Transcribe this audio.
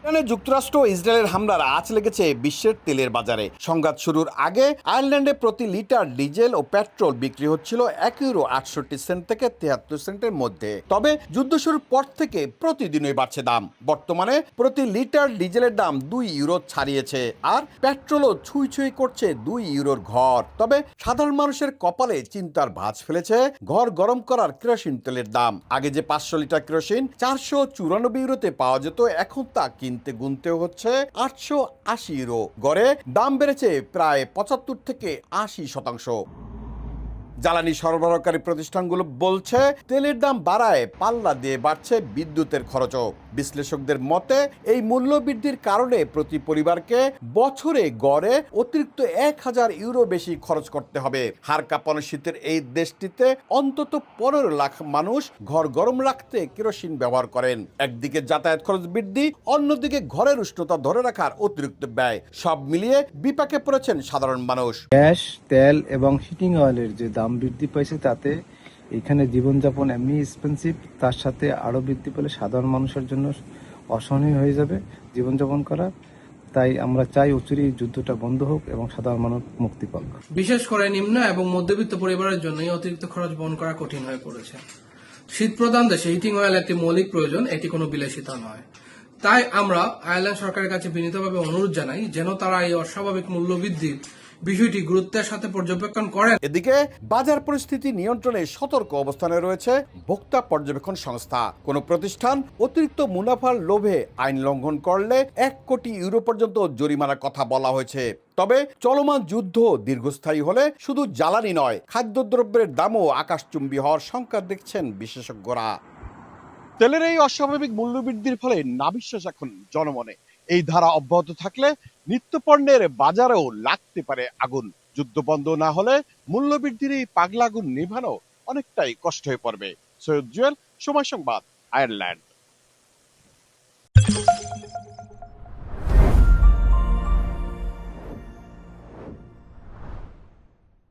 ইরানে যুক্তরাষ্ট্র ও ইসরায়েলের হামলার আঁচ লেগেছে বিশ্বের তেলের বাজারে। সংঘাত শুরুর আগে আয়ারল্যান্ডে প্রতি লিটার ডিজেল ও পেট্রোল বিক্রি হচ্ছিল €1.68 থেকে 73 সেন্টের মধ্যে। তবে যুদ্ধ শুরুর পর থেকে প্রতিদিনই বাড়ছে দাম। বর্তমানে প্রতি লিটার ডিজেলের দাম €2 ছাড়িয়েছে, আর পেট্রোলও ছুঁই ছুঁই করছে €2 ঘর। তবে সাধারণ মানুষের কপালে চিন্তার ভাঁজ ফেলেছে ঘর গরম করার কেরোসিন তেলের দাম। আগে যে 500 লিটার কেরোসিন €494 পাওয়া যেত, এখন তা কিনতে গুনতে হচ্ছে €880। গড়ে দাম বেড়েছে প্রায় 75 থেকে 80%। জ্বালানি সরবরাহকারী প্রতিষ্ঠানগুলো বলছে তেলের দাম বাড়ায় পাল্লা দিয়ে বাড়ছে বিদ্যুতের খরচও। বিশ্লেষকদের মতে এই মূল্য বৃদ্ধির কারণে প্রতি পরিবারকে বছরে গড়ে অতিরিক্ত €1000 বেশি খরচ করতে হবে। হাড় কাঁপানো শীতের এই দেশটিতে অন্তত 15 লাখ মানুষ ঘর গরম রাখতে কেরোসিন ব্যবহার করেন। একদিকে যাতায়াত খরচ বৃদ্ধি, অন্যদিকে ঘরের উষ্ণতা ধরে রাখার অতিরিক্ত ব্যয়, সব মিলিয়ে বিপাকে পড়েছেন সাধারণ মানুষ। গ্যাস, তেল এবং হিটিং অয়েলের যে দাম বৃদ্ধি পাইছে, তাতে এখানে জীবনযাপন এমনি এক্সপেন্সিভ, তার সাথে আরও বৃদ্ধি পেলে সাধারণ মানুষের জন্য অসহনীয় হয়ে যাবে জীবনযাপন করা। তাই আমরা চাই অচিরেই এই যুদ্ধটা বন্ধ হোক এবং সাধারণ মানুষ মুক্তি পাক। বিশেষ করে নিম্ন এবং মধ্যবিত্ত পরিবারের জন্য এই অতিরিক্ত খরচ বহন করা কঠিন হয়ে পড়েছে। শীত প্রধান দেশে হিটিং অয়েল একটি মৌলিক প্রয়োজন, এটি কোনো বিলাসিতা নয়। তাই আমরা আয়ারল্যান্ড সরকারের কাছে বিনীতভাবে অনুরোধ জানাই যেন তারা এই অস্বাভাবিক মূল্যবৃদ্ধির বিষয়টি গুরুত্বের সাথে পর্যবেক্ষণ করেন। এদিকে বাজার পরিস্থিতি নিয়ন্ত্রণে সতর্ক অবস্থানে রয়েছে ভোক্তা পর্যবেক্ষণ সংস্থা। কোন প্রতিষ্ঠান অতিরিক্ত মুনাফার লোভে আইন লঙ্ঘন করলে €1 কোটি পর্যন্ত জরিমানার কথা বলা হয়েছে। তবে চলমান যুদ্ধ দীর্ঘস্থায়ী হলে শুধু জ্বালানি নয়, খাদ্যদ্রব্যের দামও আকাশচুম্বী হওয়ার শঙ্কা দেখছেন বিশেষজ্ঞরা। তেলের এই অস্বাভাবিক মূল্যবৃদ্ধির ফলে নাবিশ্বাস এখন জনমনে। এই ধারা অব্যাহত থাকলে নিত্যপণ্যের বাজারেও লাগতে পারে আগুন। যুদ্ধ বন্ধ না হলে মূল্যবৃদ্ধির এই পাগলা আগুন নিভানো অনেকটাই কষ্ট হয়ে পড়বে। সৈয়দ জুয়েল, সময় সংবাদ, আয়ারল্যান্ড।